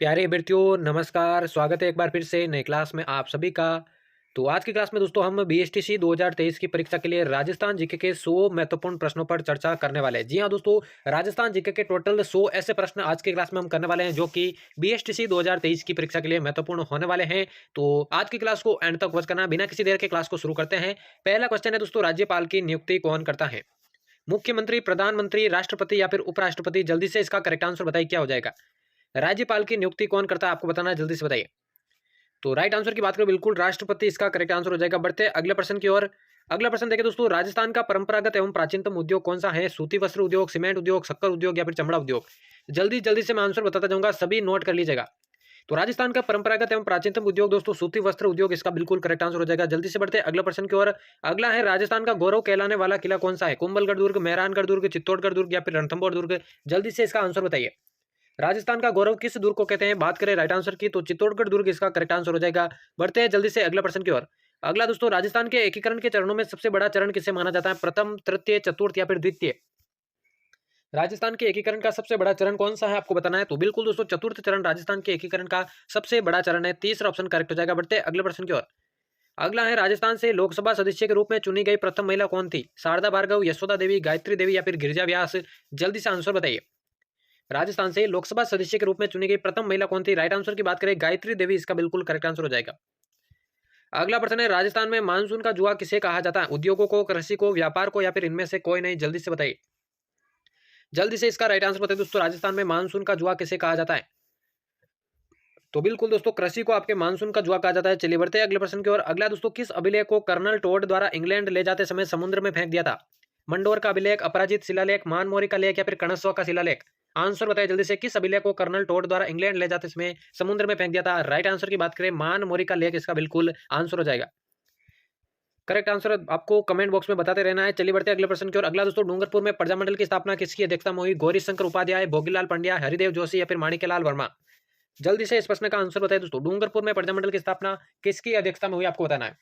प्यारे अभ्यर्थियों नमस्कार। स्वागत है एक बार फिर से नई क्लास में आप सभी का। तो आज की क्लास में दोस्तों हम बीएसटीसी 2023 की परीक्षा के लिए राजस्थान जीके के 100 महत्वपूर्ण प्रश्नों पर चर्चा करने वाले हैं। जी हाँ दोस्तों, राजस्थान जीके के टोटल 100 ऐसे प्रश्न आज की क्लास में हम करने वाले हैं जो कि बीएसटीसी 2023 की परीक्षा के लिए महत्वपूर्ण होने वाले हैं। तो आज की क्लास को एंड तक वॉच करना। बिना किसी देर के क्लास को शुरू करते हैं। पहला क्वेश्चन है दोस्तों, राज्यपाल की नियुक्ति कौन करता है? मुख्यमंत्री, प्रधानमंत्री, राष्ट्रपति या फिर उपराष्ट्रपति? जल्दी से इसका करेक्ट आंसर बताइए क्या हो जाएगा। राज्यपाल की नियुक्ति कौन करता है आपको बताना है, जल्दी से बताइए। तो राइट आंसर की बात करें, बिल्कुल राष्ट्रपति इसका करेक्ट आंसर हो जाएगा। बढ़ते हैं अगले प्रश्न की ओर। अगला प्रश्न देखिए दोस्तों, राजस्थान का परंपरागत एवं प्राचीनतम उद्योग कौन सा है? सूती वस्त्र उद्योग, सीमेंट उद्योग, शक्कर उद्योग या फिर चमड़ा उद्योग? जल्दी जल्दी से मैं आंसर बताता जाऊंगा, सभी नोट कर लीजिएगा। तो राजस्थान का परंपरागत एवं प्राचीनतम उद्योग दोस्तों सूती वस्त्र उद्योग इसका बिल्कुल करेक्ट आंसर हो जाएगा। जल्दी से बढ़ते हैं अगला प्रश्न की ओर। अगला है, राजस्थान का गौरव कहलाने वाला किला कौन सा है? कुंभलगढ़ दुर्ग, मेहरानगढ़ दुर्ग, चित्तौड़गढ़ दुर्ग या फिर रणथंभौर दुर्ग? जल्दी से इसका आंसर बताइए। राजस्थान का गौरव किस दुर्ग को कहते हैं? बात करें राइट आंसर की तो चित्तौड़गढ़ दुर्ग इसका करेक्ट आंसर हो जाएगा। बढ़ते हैं जल्दी से अगला प्रश्न की ओर। अगला दोस्तों, राजस्थान के एकीकरण के चरणों में सबसे बड़ा चरण किसे माना जाता है? प्रथम, तृतीय, चतुर्थ या फिर द्वितीय? राजस्थान के एकीकरण का सबसे बड़ा चरण कौन सा है आपको बताना है। तो बिल्कुल दोस्तों चतुर्थ चरण राजस्थान के एकीकरण का सबसे बड़ा चरण है। तीसरा ऑप्शन करेक्ट हो जाएगा। बढ़ते हैं अगले प्रश्न की ओर। अगला है, राजस्थान से लोकसभा सदस्य के रूप में चुनी गई प्रथम महिला कौन थी? शारदा भार्गव, यशोदा देवी, गायत्री देवी या फिर गिरिजा व्यास? जल्दी से आंसर बताइए। राजस्थान से लोकसभा सदस्य के रूप में चुनी गई प्रथम महिला कौन थी? राइट आंसर की बात करें गायत्री देवी इसका बिल्कुल करेक्ट आंसर हो जाएगा। अगला प्रश्न है, राजस्थान में मानसून का जुआ किसे कहा जाता है? उद्योगों को, कृषि को, व्यापार को या फिर इनमें से कोई नहीं? जल्दी से बताइए। जल्दी से इसका राइट आंसर बताइए दोस्तों, राजस्थान में मानसून का जुआ किसे कहा जाता है? तो बिल्कुल दोस्तों कृषि को आपके मानसून का जुआ कहा जाता है। चलिए बढ़ते हैं अगले प्रश्न की ओर। अगला दोस्तों, किस अभिलेख को कर्नल टोड द्वारा इंग्लैंड ले जाते समय समुद्र में फेंक दिया था? मंडोर का अभिलेख, अपराजित शिलालेख, मानमोरी का लेख या फिर कणस्व का शिलालेख? आंसर बताइए जल्दी से। किस अभिलेख को कर्नल टोड द्वारा इंग्लैंड ले जाते समय समुद्र में फेंक दिया था? राइट आंसर की बात करें मानमोरी का लेख इसका बिल्कुल आंसर हो जाएगा। करेक्ट आंसर आपको कमेंट बॉक्स में बताते रहना है। चलिए बढ़ते हैं अगले प्रश्न की ओर। अगला दोस्तों, डूंगरपुर में प्रजामंडल की स्थापना किसकी अध्यक्षता में हुई? गौरी शंकर उपाध्याय, भोगीलाल पंड्या, हरिदेव जोशी या फिर माणिक्यलाल वर्मा? जल्दी से इस प्रश्न का आंसर बताइए दोस्तों, डूंगरपुर में प्रजामंडल की स्थापना किसकी अध्यक्षता में हुई आपको बताना है।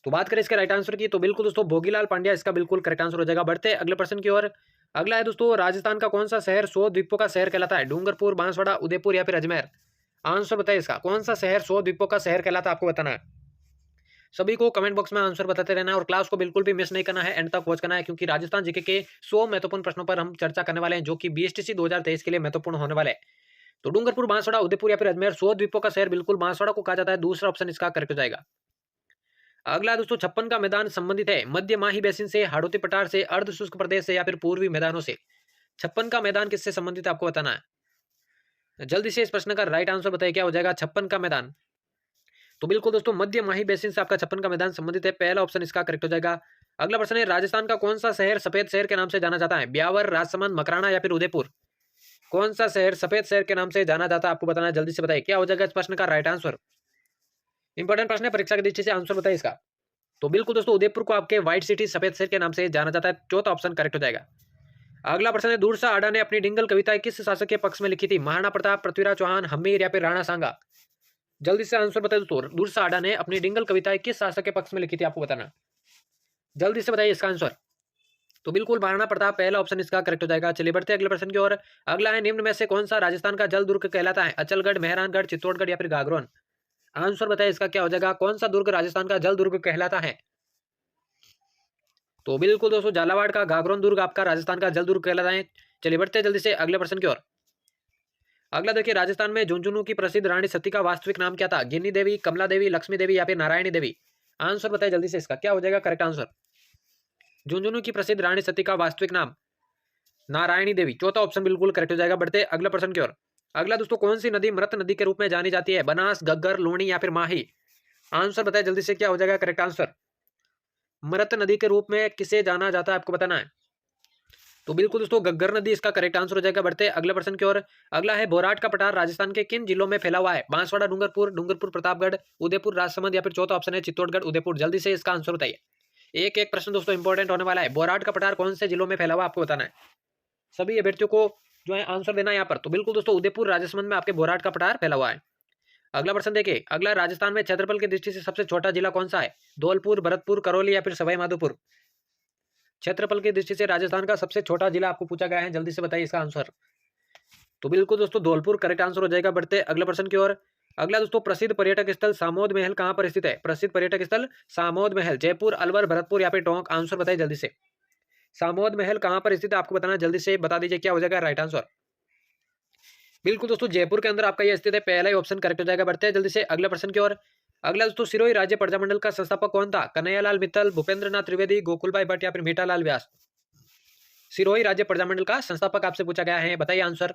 तो बात करें इसके राइट आंसर की तो बिल्कुल दोस्तों भोगीलाल पांड्या इसका बिल्कुल करेक्ट आंसर हो जाएगा। बढ़ते हैं अगले प्रश्न की ओर। अगला है दोस्तों, राजस्थान का कौन सा शहर 100 द्वीपों का शहर कहलाता है? डूंगरपुर, बांसवाड़ा, उदयपुर या फिर अजमेर? आंसर बताइए इसका, कौन सा शहर 100 द्वीपों का शहर कहलाता है आपको बताना है। सभी को कमेंट बॉक्स में आंसर बताते रहना है और क्लास को बिल्कुल भी मिस नहीं करना है, एंड तक वॉच करना है, क्योंकि राजस्थान जीके के 100 महत्वपूर्ण प्रश्नों पर हम चर्चा करने वाले हैं जो कि बीएसटीसी 2023 के लिए महत्वपूर्ण होने वाले हैं। तो डूंगरपुर, बांसवाड़ा, उदयपुर या फिर अजमेर 100 द्वीपों का शहर बिल्कुल बांसवाड़ा को कहा जाता है। दूसरा ऑप्शन इसका करेक्ट हो जाएगा। अगला दोस्तों, छप्पन का मैदान संबंधित है मध्य माही बेसिन से, हाड़ौती पठार से, अर्ध शुष्क प्रदेश से या फिर पूर्वी मैदानों से? छप्पन का मैदान किससे संबंधित है आपको बताना है। जल्दी से इस प्रश्न का राइट आंसर बताइए क्या हो जाएगा। छप्पन का मैदान तो बिल्कुल दोस्तों मध्य माही बेसिन से आपका छप्पन का मैदान संबंधित है। पहला ऑप्शन इसका करेक्ट हो जाएगा। अगला प्रश्न है, राजस्थान का कौन सा शहर सफेद शहर के नाम से जाना जाता है? ब्यावर, राजसमंद, मकराना या फिर उदयपुर? कौन सा शहर सफेद शहर के नाम से जाना जाता है आपको बताना है। जल्दी से बताइए क्या हो जाएगा इस प्रश्न का राइट आंसर। इंपॉर्टेंट प्रश्न है, परीक्षा की दृष्टि से आंसर बताइए इसका। तो बिल्कुल दोस्तों उदयपुर को आपके व्हाइट सिटी सफेद शहर के नाम से जाना जाता है। चौथा ऑप्शन करेक्ट हो जाएगा। अगला प्रश्न है, दूरसा आडा ने अपनी डिंगल कविताएं किस शासक के पक्ष में लिखी थी? महाराणा प्रताप, पृथ्वीराज चौहान, हमीर या फिर राणा सांगा? जल्दी से आंसर बताइए दोस्तों, दूरसा आडा ने अपनी डिंगल कविताएं किस शासक के पक्ष में लिखी थी आपको बताना। जल्दी से बताइए इसका आंसर। तो बिल्कुल महाराणा प्रताप, पहला ऑप्शन इसका करेक्ट हो जाएगा। चलिए बढ़ते हैं अगले प्रश्न की ओर। अगला है, निम्न में से कौन सा राजस्थान का जल दुर्ग कहलाता है? अचलगढ़, मेहरानगढ़, चित्तौड़गढ़ या फिर गागरोन? आंसर बताइए इसका क्या हो जाएगा। कौन सा दुर्ग राजस्थान का जल दुर्ग कहलाता है? तो बिल्कुल दोस्तों झालावाड़ का गागरोन दुर्ग आपका राजस्थान का जल दुर्ग कहलाता है। चलिए बढ़ते हैं जल्दी से अगले प्रश्न की ओर। अगला देखिए, राजस्थान में झुंझुनू की प्रसिद्ध रानी सती का वास्तविक नाम क्या था? गिन्नी देवी, कमला देवी, लक्ष्मी देवी या फिर नारायणी देवी? आंसर बताइए जल्दी से इसका क्या हो जाएगा करेक्ट आंसर। झुंझुनू की प्रसिद्ध रानी सती का वास्तविक नाम नारायणी देवी, चौथा ऑप्शन बिल्कुल करेक्ट हो जाएगा। बढ़ते अगला प्रश्न की ओर। अगला दोस्तों, कौन सी नदी मृत नदी के रूप में जानी जाती है? बनास, गग्गर, लूणी या फिर माही? आंसर बताइए जल्दी से क्या हो जाएगा करेक्ट आंसर। मृत नदी के रूप में किसे जाना जाता है आपको बताना है। तो बिल्कुल दोस्तों गग्गर नदी इसका करेक्ट आंसर हो जाएगा। बढ़ते अगले प्रश्न की ओर। अगला है, बोराट का पठार राजस्थान के किन जिलों में फैला हुआ है? बांसवाड़ा, डूंगरपुर, डूंगरपुर प्रतापगढ़, उदयपुर राजसमंद या फिर चौथा ऑप्शन है चित्तौड़गढ़ उदयपुर? जल्दी से इसका आंसर बताइए। एक एक प्रश्न दोस्तों इंपॉर्टेंट होने वाला है। बोराट का पठार कौन से जिलों में फैला हुआ आपको बताना है। सभी अभ्यर्थियों को जो है आंसर देना है यहाँ पर। तो बिल्कुल दोस्तों उदयपुर राजसमंद में आपके बोराट का पठार फैला हुआ है। अगला प्रश्न देखिए, अगला, राजस्थान में क्षेत्रफल की दृष्टि से सबसे छोटा जिला कौन सा है? धौलपुर, भरतपुर, करौली या फिर सवाई माधोपुर? क्षेत्रफल की दृष्टि से राजस्थान का सबसे छोटा जिला आपको पूछा गया है। जल्दी से बताइए इसका आंसर। तो बिल्कुल दोस्तों धौलपुर करेक्ट आंसर हो जाएगा। बढ़ते अगले प्रश्न की ओर। अगला दोस्तों प्रसिद्ध पर्यटक स्थल सामोद महल कहाँ पर स्थित है? प्रसिद्ध पर्यटक स्थल सामोद महल जयपुर, अलवर, भरतपुर या फिर टोंक? आंसर बताइए जल्दी से। सामोद महल कहाँ पर स्थित है आपको बताना, जल्दी से बता दीजिए क्या हो जाएगा राइट आंसर। बिल्कुल दोस्तों जयपुर के अंदर आपका यह स्थित है, पहला ही ऑप्शन करेक्ट हो जाएगा। बढ़ते हैं जल्दी से अगले प्रश्न की ओर। अगला दोस्तों सिरोही राज्य प्रजामंडल का संस्थापक कौन था? कन्हैयालाल मित्तल, भूपेंद्र नाथ त्रिवेदी, गोकुलभाई भट्ट या फिर मीठालाल व्यास? सिरोही राज्य प्रजामंडल का संस्थापक आपसे पूछा गया है, बताइए आंसर।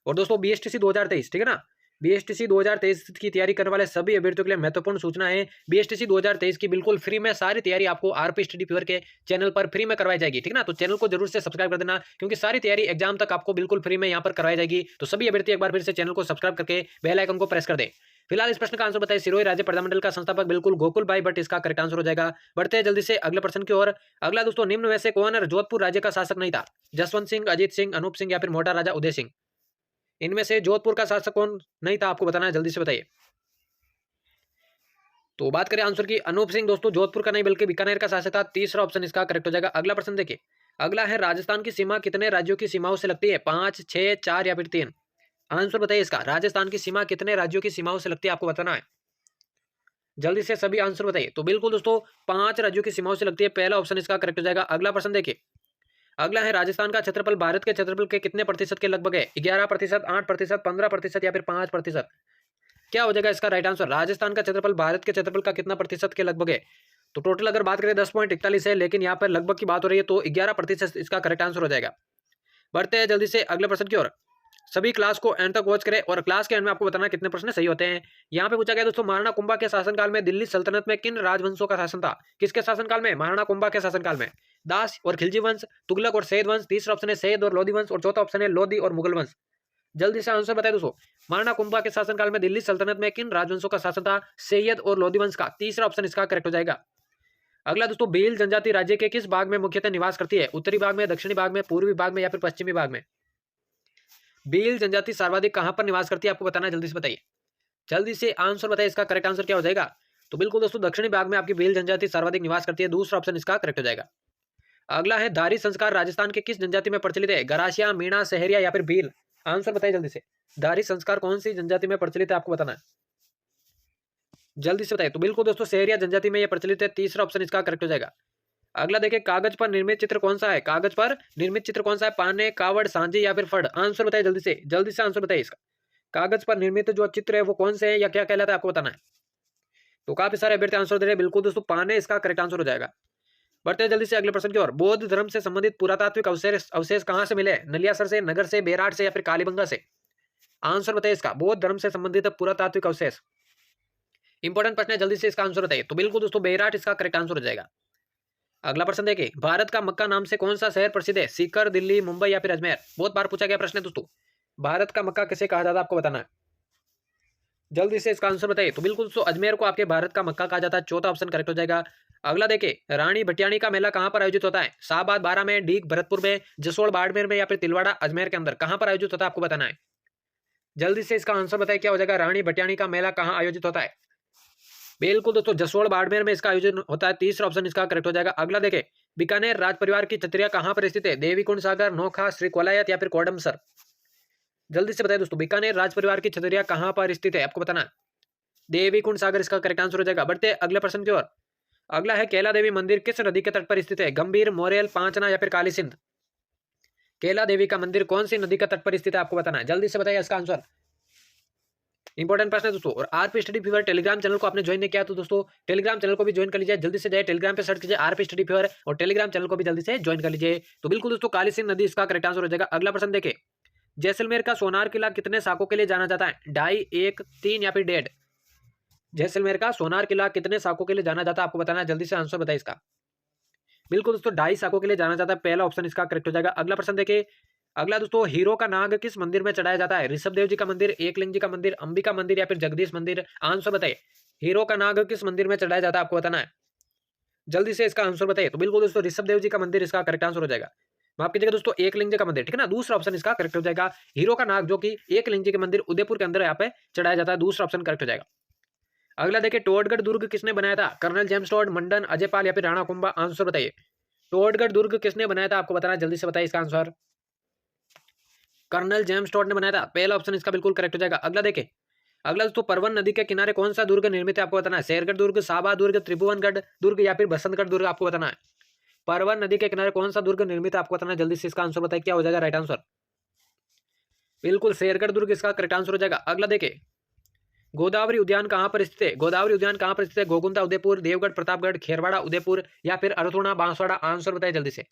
और दोस्तों बीएसटीसी 2023 ठीक है ना, बीएसटीसी 2023 की तैयारी करने वाले सभी अभ्यर्थियों के लिए महत्वपूर्ण सूचना है। बीएसटीसी 2023 की बिल्कुल फ्री में सारी तैयारी आपको आरपी स्टडी फीवर के चैनल पर फ्री में करवाई जाएगी, ठीक है ना। तो चैनल को जरूर से सब्सक्राइब कर देना, क्योंकि सारी तैयारी एग्जाम तक आपको बिल्कुल फ्री में यहाँ पर करवाई जाएगी। तो सभी अभ्यर्थी एक बार फिर से चैनल को सब्सक्राइब करके बेल आइकन को प्रेस कर दे। फिलहाल इस प्रश्न का आंसर बताइए। सिरोही राज्य प्रजामंडल का संस्थापक बिल्कुल गोकुलभाई भट्ट इसका करेक्ट आंसर हो जाएगा। बढ़ते हैं जल्दी से अगले प्रश्न की ओर। अगला दोस्तों निम्न में से कौन जोधपुर राज्य का शासक नहीं था? जसवंत सिंह, अजीत सिंह, अनूप सिंह या फिर मोटा राजा उदय सिंह? इनमें से जोधपुर का शासक कौन नहीं था आपको बताना है, जल्दी से बताइए। तो बात करें आंसर की, अनूप सिंह दोस्तों जोधपुर का नहीं बल्कि बीकानेर का शासक था। तीसरा ऑप्शन इसका करेक्ट हो जाएगा। अगला प्रश्न देखिए। अगला है राजस्थान की सीमा कितने राज्यों की सीमाओं से लगती है? 5, 6, 4 या फिर 3? आंसर बताइए इसका। राजस्थान की सीमा कितने राज्यों की सीमाओं से लगती है आपको बताना है, जल्दी से सभी आंसर बताइए। तो बिल्कुल दोस्तों 5 राज्यों की सीमाओं से लगती है, पहला ऑप्शन इसका करेक्ट हो जाएगा। अगला प्रश्न देखिए। अगला है राजस्थान का क्षेत्रफल भारत के क्षेत्रफल के कितने प्रतिशत के लगभग है? 11%, 8%, 15% या फिर 5%? क्या हो जाएगा इसका राइट आंसर? राजस्थान का क्षेत्रफल भारत के क्षेत्रफल का कितना प्रतिशत के लगभग है? तो टोटल अगर बात करें 10.41 है, लेकिन यहाँ पर लगभग की बात हो रही है, तो 11% इसका करेक्ट आंसर हो जाएगा। बढ़ते हैं जल्दी से अगले प्रश्न की ओर। सभी क्लास को एंड तक वॉच करें और क्लास के एंड में आपको बताना कितने प्रश्न सही होते हैं। यहाँ पे पूछा गया दोस्तों महाराणा कुंभा के शासनकाल में दिल्ली सल्तनत में किन राजवंशों का शासन था? किसके शासनकाल में? महाराणा कुंभा के शासनकाल में। दास और खिलजी वंश, तुगलक और सैयद वंश, तीसरा ऑप्शन है सैयद और लोधी वंश, और चौथा ऑप्शन है लोधी और मुगल वंश। जल्दी से आंसर बताए दोस्तों। महाराणा कुंभा के शासनकाल में दिल्ली सल्तनत में किन राजवंशों का शासन था? सैयद और लोधी वंश का। तीसरा ऑप्शन इसका करेक्ट हो जाएगा। अगला दोस्तों भील जनजाति राज्य के किस भाग में मुख्यतः निवास करती है? उत्तरी भाग में, दक्षिणी भाग में, पूर्वी भाग में या फिर पश्चिमी भाग में? भील जनजाति सर्वाधिक कहां पर निवास करती है आपको बताना है, जल्दी से बताइए। जल्दी से आंसर बताइए, इसका करेक्ट आंसर क्या हो जाएगा? तो बिल्कुल दोस्तों दक्षिणी भाग में आपकी भील जनजाति सर्वाधिक निवास करती है, दूसरा ऑप्शन इसका करेक्ट हो जाएगा। अगला है धारी संस्कार राजस्थान के किस जनजाति में प्रचलित है? गरासिया, मीणा, सहरिया या फिर भील? आंसर बताइए जल्दी से। धारी संस्कार कौन सी जनजाति में प्रचलित है आपको बताना है, जल्दी से बताइए। तो बिल्कुल दोस्तों सहरिया जनजाति में यह प्रचलित है, तीसरा ऑप्शन इसका करेक्ट हो जाएगा। अगला देखिए, कागज पर निर्मित चित्र कौन सा है? कागज पर निर्मित चित्र कौन सा है? पाने, कावड़, सांझी या फिर फड़? आंसर बताइए जल्दी से आंसर बताइए इसका। कागज पर निर्मित जो चित्र है वो कौन से है या क्या कहलाता है आपको बताना है। तो काफी सारे अभ्यर्थी आंसर दे रहे हैं, बिल्कुल दोस्तों पाने इसका करेक्ट आंसर हो जाएगा। बढ़ते हैं जल्दी से अगले प्रश्न की ओर। बौद्ध धर्म से संबंधित पुरातात्विक अवशेष अवशेष कहां से मिले? नलियासर से, नगर से, बेराट से या फिर कालीबंगा से? आंसर बताइए इसका। बौद्ध धर्म से संबंधित पुरातात्विक अवशेष, इंपॉर्टेंट प्रश्न है, जल्दी से इसका आंसर बताइए। तो बिल्कुल दोस्तों बेराट इसका करेक्ट आंसर हो जाएगा। अगला प्रश्न देखिए, भारत का मक्का नाम से कौन सा शहर प्रसिद्ध है? सीकर, दिल्ली, मुंबई या फिर अजमेर? बहुत बार पूछा गया प्रश्न है दोस्तों। भारत का मक्का किसे कहा जाता है आपको बताना है, जल्दी से इसका आंसर बताइए। तो बिल्कुल दोस्तों अजमेर को आपके भारत का मक्का कहा जाता है, चौथा ऑप्शन करेक्ट हो जाएगा। अगला देखिए, रानी भटियाणी का मेला कहां पर आयोजित होता है? शाहबाद, बारा में, डीग, भरतपुर में, जसोल, बाड़मेर में या फिर तिलवाड़ा, अजमेर के अंदर? कहां पर आयोजित होता है आपको बताना है, जल्दी से इसका आंसर बताइए क्या हो जाएगा। रानी भटियाणी का मेला कहां आयोजित होता है? बिल्कुल दोस्तों जसोल, बाड़मेर में इसका आयोजन होता है, तीसरा ऑप्शन इसका करेक्ट हो जाएगा। अगला देखें, बीकानेर राज परिवार की छतरिया कहां पर स्थित है? देवीकुंड सागर, नोखा, श्री कोलायत या फिर कोडमसर? जल्दी से बताइए दोस्तों, बीकानेर राज परिवार की छतरिया कहां पर स्थित है आपको बताना है। देवीकुंड सागर इसका करेक्ट आंसर हो जाएगा। बढ़ते अगले प्रश्न की ओर। अगला है कैला देवी मंदिर किस नदी के तट पर स्थित है? गंभीर, मोरेल, पांचना या फिर काली सिंध? कैला देवी का मंदिर कौन सी नदी का तट पर स्थित है आपको बताना है, जल्दी से बताइए इसका आंसर। इंपॉर्टेंट प्रश्न है दोस्तों। और RP study fever Telegram channel को आपने ज्वाइन नहीं किया तो दोस्तों टेलीग्राम चैनल को भी ज्वाइन कर लीजिए, जल्दी से जाए टेलीग्राम पे सर्च कीजिए आरपी स्टडी फीवर और टेलीग्राम चैनल को भी जल्दी से ज्वाइन कर लीजिए। तो बिल्कुल दोस्तों काली सिंध नदी इसका करेक्ट आंसर हो जाएगा। अगला प्रश्न देखें, जैसलमेर का सोनार किला कितने साकों के लिए जाना जाता है? 2.5, 1, 3 या फिर 1.5? जैसलमेर का सोनार किला कितने साकों के लिए जाना जाता है आपको बताना है, जल्दी से आंसर बताइए इसका। बिल्कुल दोस्तों 2.5 साकों के लिए जाना जाता है, पहला ऑप्शन इसका करेक्ट हो जाएगा। अगला प्रश्न देखिए, अगला दोस्तों हीरो का नाग किस मंदिर में चढ़ाया जाता है? ऋषभदेव जी का मंदिर, एकलिंग जी का मंदिर, अंबिका मंदिर या फिर जगदीश मंदिर? आंसर बताइए। हीरो का नाग किस मंदिर में चढ़ाया जाता है आपको बताना है, जल्दी से इसका आंसर बताइए। तो बिल्कुल दोस्तों ऋषभदेव जी का मंदिर इसका करेक्ट आंसर हो जाएगा। माफ कीजिएगा दोस्तों एकलिंग जी का मंदिर, ठीक है ना, दूसरा ऑप्शन इसका करेक्ट हो जाएगा। हीरो का नाग जो कि एकलिंग जी के मंदिर उदयपुर के अंदर यहाँ पे चढ़ाया जाता है, दूसरा ऑप्शन करेक्ट हो जाएगा। अगला देखिए, टोडगढ़ दुर्ग किसने बनाया था? कर्नल जेम्स टोड, मंडन, अजयपाल या फिर राणा कुंभा? आंसर बताइए। टोडगढ़ दुर्ग किसने बनाया था आपको बताना है, जल्दी से बताइए इसका आंसर। कर्नल जेम्स टॉड ने बनाया था, पहला ऑप्शन इसका बिल्कुल करेक्ट हो जाएगा। अगला देखें, अगला दोस्तों परवन नदी के किनारे कौन सा दुर्ग निर्मित है आपको बताना है। शेरगढ़ दुर्ग, साबा दुर्ग, त्रिभुवनगढ़ दुर्ग या फिर बसंतगढ़ दुर्ग आपको बताना है। परवन नदी के किनारे कौन सा दुर्ग निर्मित है आपको बताना है। जल्दी से इसका आंसर बताइए, क्या हो जाएगा राइट आंसर। बिल्कुल शेरगढ़ दुर्ग इसका करेक्ट आंसर हो जाएगा। अगला देखें, गोदावरी उद्यान कहाँ पर स्थित है। गोदावरी उद्यान कहाँ पर स्थित है। गोकुंदा उदयपुर, देवगढ़ प्रतापगढ़, खेरवाड़ा उदयपुर या फिर अरथुणा बांसवाड़ा। आंसर बताइए जल्दी से,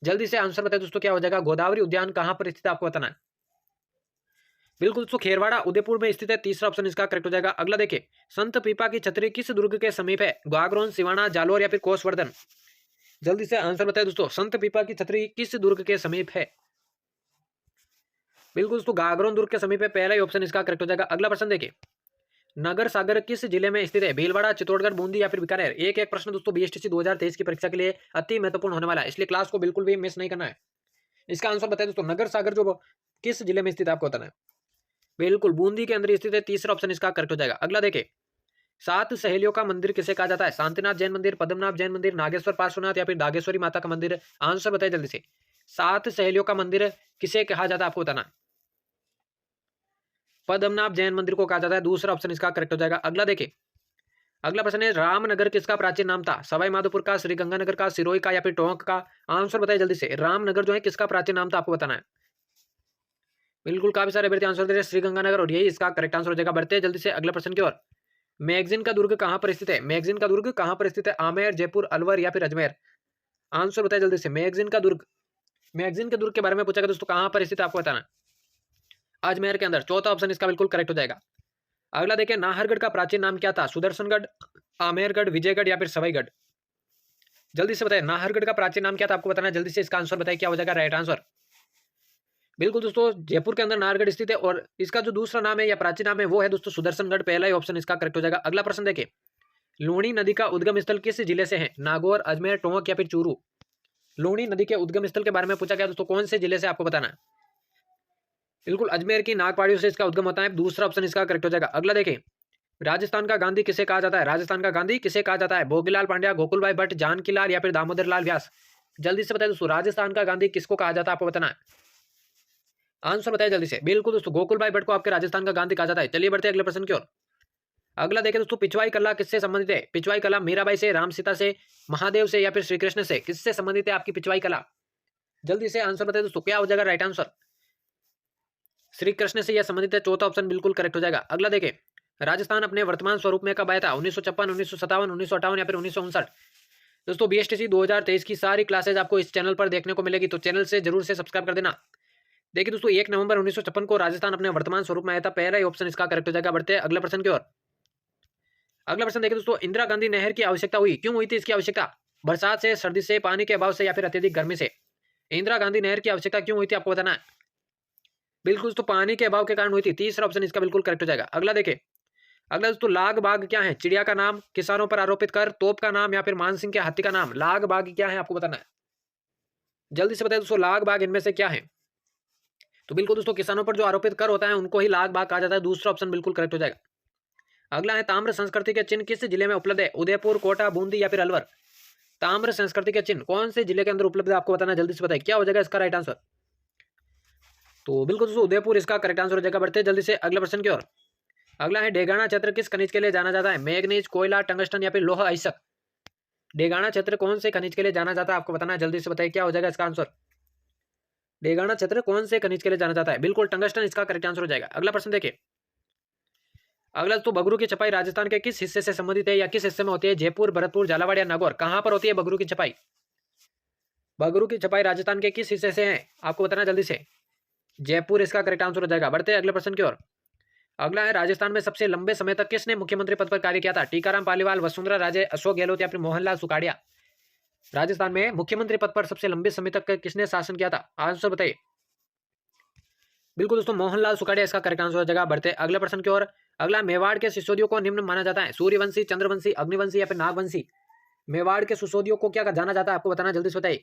जल्दी से आंसर बताइए दोस्तों, क्या हो जाएगा। गोदावरी उद्यान कहाँ पर स्थित है आपको बताना है। बिल्कुल दोस्तों खेरवाड़ा उदयपुर में स्थित है, तीसरा ऑप्शन इसका करेक्ट हो जाएगा। अगला देखिए, संत पीपा की छतरी किस दुर्ग के समीप है। गागरोन, सिवाना, जालोर या फिर कोसवर्धन। जल्दी से आंसर बताइए दोस्तों, संत पीपा की छतरी किस दुर्ग के समीप है। बिल्कुल दोस्तों गागरोन दुर्ग के समीप है, पहला ही ऑप्शन इसका करेक्ट हो जाएगा। अगला प्रश्न देखिए, नगर सागर किस जिले में स्थित है। भीलवाड़ा, चित्तौड़गढ़, बूंदी या फिर बीकानेर। एक एक प्रश्न दोस्तों बीएसटीसी 2023 की परीक्षा के लिए अति महत्वपूर्ण होने वाला है, इसलिए क्लास को बिल्कुल भी मिस नहीं करना है। इसका आंसर बताइए दोस्तों, नगर सागर जो किस जिले में स्थित है आपको बताना है। बिल्कुल बूंदी के अंदर स्थित है, तीसरा ऑप्शन इसका करेक्ट हो जाएगा। अगला देखिए, सात सहेलियों का मंदिर किसे कहा जाता है। शांतिनाथ जैन मंदिर, पद्मनाभ जैन मंदिर, नागेश्वर पार्श्वनाथ या फिर नागेश्वरी माता का मंदिर। आंसर बताइए जल्दी से, सात सहेलियों का मंदिर किसे कहा जाता है आपको बताना है। पद्मनाभ जैन मंदिर को कहा जाता है, दूसरा ऑप्शन इसका करेक्ट हो जाएगा। अगला देखिए, अगला प्रश्न है, रामनगर किसका प्राचीन नाम था। सवाई माधोपुर का, श्री गंगानगर का, सिरोही का या फिर टोंक का। आंसर बताइए जल्दी से, रामनगर जो है किसका प्राचीन नाम था आपको बताना है। बिल्कुल काफी सारे अभ्यर्थी आंसर दे रहे हैं श्री गंगानगर, और यही इसका करेक्ट आंसर हो जाएगा। बढ़ते हैं जल्दी से अगले प्रश्न की ओर। मैगजीन का दुर्ग कहां पर स्थित है। मैगजीन का दुर्ग कहां पर स्थित है। आमेर, जयपुर, अलवर या फिर अजमेर। आंसर बताइए जल्दी से, मैगजीन का दुर्ग, मैगजीन के दुर्ग के बारे में पूछा गया दोस्तों, कहां पर स्थित है आपको बताना है। अजमेर के अंदर, चौथा ऑप्शन इसका बिल्कुल करेक्ट हो जाएगा। अगला देखिए, नाहरगढ़ का प्राचीन नाम क्या था। सुदर्शनगढ़, आमेरगढ़, विजयगढ़ या फिर सवाईगढ़। जल्दी से बताइए, नाहरगढ़ का प्राचीन नाम क्या था आपको बताना है। जल्दी से इसका आंसर बताइए, क्या हो जाएगा राइट आंसर। बिल्कुल दोस्तों जयपुर के अंदर नाहरगढ़ स्थित है, और इसका जो दूसरा नाम है या प्राचीन नाम है वो है दोस्तों सुदर्शनगढ़, पहला ही ऑप्शन इसका करेक्ट हो जाएगा। अगला प्रश्न देखिए, लूणी नदी का उद्गम स्थल किस जिले से है। नागौर, अजमेर, टोंक या फिर चूरू। लूणी नदी के उद्गम स्थल के बारे में पूछा गया दोस्तों, कौन से जिले से आपको बताना है। बिल्कुल अजमेर की नाग पहाड़ियों से इसका उद्गम होता है, दूसरा ऑप्शन इसका करेक्ट हो जाएगा। अगला देखिए, राजस्थान का गांधी किसे कहा जाता है। राजस्थान का गांधी किसे कहा जाता है। भोगीलाल पांड्या, गोकुलभाई भट्ट, जानकीलाल या फिर दामोदर लाल व्यास। जल्दी से बताइए दोस्तों, राजस्थान का गांधी किसको कहा जाता है आपको बताना है। आंसर बताइए जल्दी से। बिल्कुल दोस्तों गोकुलभाई भट्ट को आपके राजस्थान का गांधी कहा जाता है। चलिए बढ़ते हैं अगले प्रश्न की ओर। अगला देखें दोस्तों, पिछवाई कला किससे संबंधित है। पिछवाई कला मीराबाई से, राम सीता से, महादेव से या फिर श्री कृष्ण से। किससे संबंधित है आपकी पिछवाई कला। जल्दी से आंसर बताइए दोस्तों, क्या हो जाएगा राइट आंसर। श्री कृष्ण से यह संबंधित है, चौथा ऑप्शन बिल्कुल करेक्ट हो जाएगा। अगला देखें, राजस्थान अपने वर्तमान स्वरूप में कब आया था। 1956, 1957, 1958 या फिर 1959। दोस्तों बीएसटीसी 2023 की सारी क्लासेज आपको इस चैनल पर देखने को मिलेगी, तो चैनल से जरूर से सब्सक्राइब कर देना। देखिए दोस्तों 1 नवंबर 1956 को राजस्थान अपने वर्तमान स्वरूप में आया था, पहला ही ऑप्शन इसका करेक्ट हो जाएगा। बढ़ते हैं अगले प्रश्न की ओर। अगला प्रश्न देखिए दोस्तों, इंदिरा गांधी नहर की आवश्यकता हुई, क्यों हुई थी इसकी आवश्यकता। बरसात से, सर्दी से, पानी के अभाव से या फिर अत्यधिक गर्मी से। इंदिरा गांधी नहर की आवश्यकता क्यों हुई थी आपको बताना है। बिल्कुल दोस्तों पानी के अभाव के कारण हुई थी, तीसरा ऑप्शन इसका बिल्कुल करेक्ट हो जाएगा। अगला देखिए, अगला दोस्तों लाग बाग क्या है। चिड़िया का नाम, किसानों पर आरोपित कर, तोप का नाम या फिर मानसिंह के हाथी का नाम। लाग बाग क्या है आपको बताना है। जल्दी से बताइए दोस्तों, लाग बाग इनमें से क्या है। तो बिल्कुल दोस्तों किसानों पर जो आरोपित कर होता है उनको ही लाग बाग कहा जाता है, दूसरा ऑप्शन बिल्कुल करेक्ट हो जाएगा। अगला है, ताम्र संस्कृति के चिन्ह किस जिले में उपलब्ध है। उदयपुर, कोटा, बूंदी या फिर अलवर। ताम्र संस्कृति के चिन्ह कौन से जिले के अंदर उपलब्ध है आपको बताना है। जल्दी से बताइए, क्या हो जाएगा इसका राइट आंसर। तो बिल्कुल दोस्तों उदयपुर इसका करेक्ट आंसर हो जाएगा। बढ़ते जल्दी से अगले प्रश्न की ओर। अगला है, डेगाना क्षेत्र किस खनिज के लिए जाना जाता है। मैग्नीज, कोयला, टंगस्टन या फिर लोहा अयस्क। डेगाना क्षेत्र कौन से खनिज के लिए जाना जाता है आपको बताना है। जल्दी से बताइए, क्या हो जाएगा इसका आंसर। डेगाना क्षेत्र कौन से खनिज के लिए जाना जाता है। बिल्कुल टंगस्टन इसका करेक्ट आंसर हो जाएगा। अगला प्रश्न देखिए, अगला तो बगरू की छपाई राजस्थान के किस हिस्से से संबंधित है या किस हिस्से में होती है। जयपुर, भरतपुर, झालावाड़ या नागौर। कहां पर होती है बगरू की छपाई। बगरू की छपाई राजस्थान के किस हिस्से से है आपको बताना जल्दी से। जयपुर इसका करेक्ट आंसर हो जाएगा। बढ़ते अगले प्रश्न की ओर। अगला है, राजस्थान में सबसे लंबे समय तक किसने मुख्यमंत्री पद पर कार्य किया था। टीकाराम पालीवाल, वसुंधरा राजे, अशोक गहलोत या फिर मोहनलाल सुखाड़िया। राजस्थान में मुख्यमंत्री पद पर सबसे लंबे समय तक किसने शासन किया था, आंसर बताइए। बिल्कुल दोस्तों मोहनलाल सुखाड़िया इसका करेक्ट आंसर हो जाएगा। बढ़ते अगले प्रश्न की ओर। अगला, मेवाड़ के सिसोदियों को निम्न माना जाता है। सूर्यवंशी, चंद्रवंशी, अग्निवंशी या फिर नागवंशी। मेवाड़ के सिसोदियों को क्या जाना जाता है आपको बताना, जल्दी से बताइए।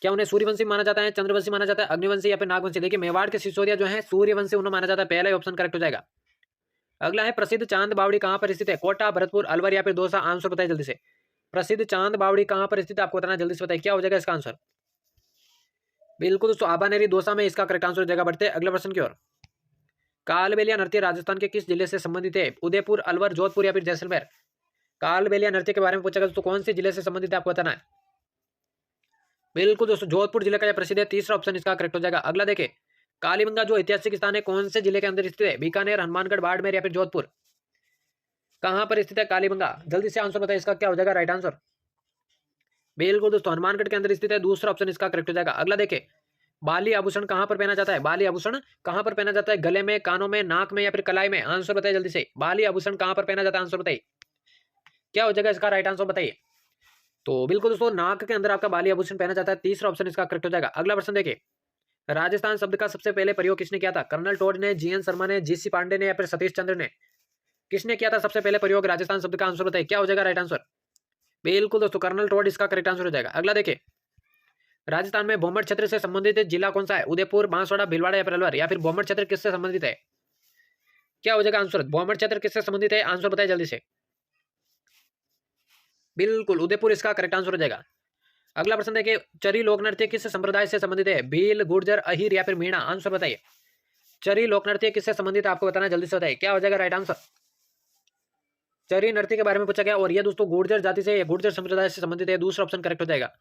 क्या उन्हें सूर्यवंशी माना जाता है, चंद्रवंशी माना जाता है, अग्निवंशी या फिर नागवंशी। देखिए मेवाड़ के सिसोदिया जो है सूर्यवंशी उन्हें माना जाता है, पहला ही ऑप्शन करेक्ट हो जाएगा। अगला है, प्रसिद्ध चांद बावड़ी कहां पर स्थित है। कोटा, भरतपुर, अलवर या फिर दौसा। आंसर बताइए जल्दी से। प्रसिद्ध चांद बावड़ी कहां पर स्थित है आपको बताना, जल्दी से बताइए, क्या हो जाएगा इसका आंसर। बिल्कुल दोस्तों, आबानेरी दोसा में इसका करेक्ट आंसर हो जाएगा। बढ़ते हैं अगले प्रश्न की ओर। कालबेलिया नृत्य राजस्थान के किस जिले से संबंधित है? उदयपुर, अलवर, जोधपुर या फिर जैसलमेर? कालबेलिया नृत्य के बारे में पूछा गया दोस्तों, कौन से जिले से संबंधित है आपको बताना है। बिल्कुल दोस्तों, जोधपुर जिले का यह प्रसिद्ध है। तीसरा ऑप्शन इसका करेक्ट हो जाएगा। अगला देखे, कालीबंगा जो ऐतिहासिक स्थान है कौन से जिले के अंदर स्थित है? बीकानेर, हनुमानगढ़, बाड़मेर या फिर जोधपुर? कहां पर स्थित है कालीबंगा? जल्दी से आंसर बताइए, इसका क्या हो जाएगा राइट आंसर। बिल्कुल दोस्तों, हनुमानगढ़ के अंदर स्थित है। दूसरा ऑप्शन इसका करेक्ट हो जाएगा। अगला देखे, बाली आभूषण कहां पर पहना जाता है? बाली आभूषण कहां पर पहना जाता है? गले में, कानों में, नाक में या फिर कलाई में? आंसर बताइए जल्दी से। बाली आभूषण कहां पर पहना जाता है? आंसर बताइए, क्या हो जाएगा इसका राइट आंसर बताइए। तो बिल्कुल दोस्तों, नाक के अंदर आपका बाली आभूषण पहना जाता है। तीसरा ऑप्शन इसका करेक्ट हो जाएगा। अगला प्रश्न देखिए, राजस्थान शब्द का सबसे पहले प्रयोग किसने किया था? कर्नल टोड ने, जीएन शर्मा ने, जीसी पांडे ने या फिर सतीश चंद्र ने? किसने किया था सबसे पहले प्रयोग राजस्थान शब्द का? आंसर बताइए, क्या हो जाएगा राइट आंसर। बिल्कुल दोस्तों, कर्नल टोड इसका करेक्ट आंसर हो जाएगा। अगला देखिए, राजस्थान में भोमर क्षेत्र से संबंधित जिला कौन सा है? उदयपुर, बांसवाड़ा, भीलवाड़ा या फिर अलवर? या फिर भोमर क्षेत्र किससे संबंधित है? क्या हो जाएगा आंसर। भोमर क्षेत्र किससे संबंधित है? आंसर बताइए जल्दी से। बिल्कुल उदयपुर इसका करेक्ट आंसर हो जाएगा। अगला प्रश्न देखिए, चरी लोक नृत्य किस संप्रदाय से संबंधित है? भील, गुर्जर, अहीर या फिर मीणा? आंसर बताइए। चरी लोक नृत्य किससे संबंधित है आपको बताना है, जल्दी से बताइए, क्या हो जाएगा राइट आंसर। चरी नृत्य के बारे में पूछा गया और यह दोस्तों गुर्जर जाति से, गुर्जर संप्रदाय से संबंधित है। दूसरा ऑप्शन करेक्ट हो जाएगा।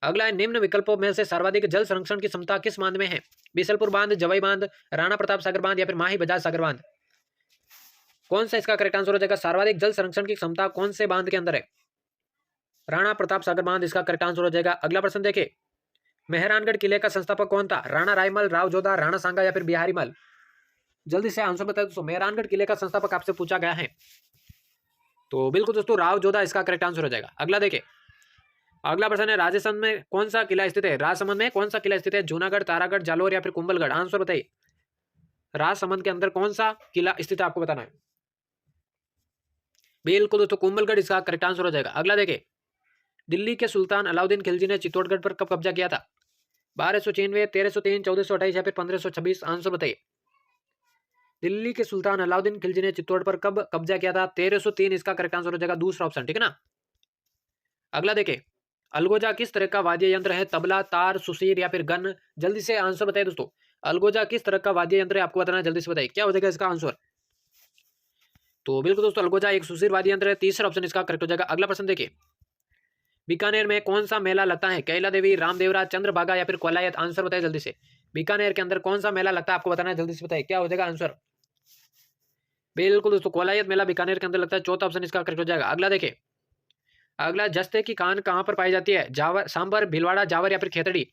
अगला है, निम्न विकल्पों में से सर्वाधिक जल संरक्षण की क्षमता किस बांध में है? बीसलपुर बांध, जवाई बांध, राणा प्रताप सागर बांध या फिर माही बजाज सागर बांध? कौन सा इसका करेक्ट आंसर हो जाएगा? सर्वाधिक जल संरक्षण की क्षमता कौन से बांध के अंदर है? राणा प्रताप सागर बांध इसका करेक्ट आंसर हो जाएगा। अगला प्रश्न देखिए, मेहरानगढ़ किले का संस्थापक कौन था? राणा रायमल, राव जोधा, राणा सांगा या फिर बिहारी मल? जल्दी से आंसर बताए दोस्तों। मेहरानगढ़ किले का संस्थापक आपसे पूछा गया है, तो बिल्कुल दोस्तों राव जोधा इसका करेक्ट आंसर हो जाएगा। अगला देखिए, अगला प्रश्न है, राजस्थान में कौन सा किला स्थित है? राजसमंद में कौन सा किला स्थित है? जूनागढ़, तारागढ़, जालोर या फिर कुंभलगढ़? आंसर बताइए। राजसमंद के अंदर कौन सा किला स्थित है आपको बताना है। बिल्कुल दोस्तों कुंभलगढ़ इसका करेक्ट आंसर हो जाएगा। अगला देखिए, दिल्ली के सुल्तान अलाउद्दीन खिलजी ने चित्तौड़गढ़ पर कब कब्जा किया था? 1296, 1303, 1428 या फिर 1526? आंसर बताइए। दिल्ली के सुल्तान अलाउद्दीन खिलजी ने चित्तौड़ पर कब कब्जा किया था? 1303 इसका करेक्ट आंसर हो जाएगा। दूसरा ऑप्शन, ठीक है ना। अगला देखिए, अलगोजा किस तरह का वाद्य यंत्र है? तबला, तार, सुशीर या फिर गन? जल्दी से आंसर बताइए दोस्तों। अलगोजा किस तरह का वाद्य यंत्र है आपको बताना है, जल्दी से बताइए, क्या हो जाएगा इसका आंसर। तो बिल्कुल दोस्तों अलगोजा एक सुशीर वाद्य यंत्र है। तीसरा ऑप्शन इसका करेक्ट हो जाएगा। अगला प्रश्न देखिए, बीकानेर में कौन सा मेला लगता है? कैला देवी, रामदेवरा, चंद्रभागा या फिर कोलायत? आंसर बताइए जल्दी से। बीकानेर के अंदर कौन सा मेला लगता है आपको बताना है, जल्दी से बताइए, क्या हो जाएगा आंसर। बिल्कुल दोस्तों कोलायत मेला बीकानेर के अंदर लगता है। चौथा ऑप्शन इसका करेक्ट हो जाएगा। अगला देखिए, अगला, जस्ते की कान कहां पर पाई जाती है? जावर, सांबर, भीलवाड़ा, जावर या फिर खेतड़ी?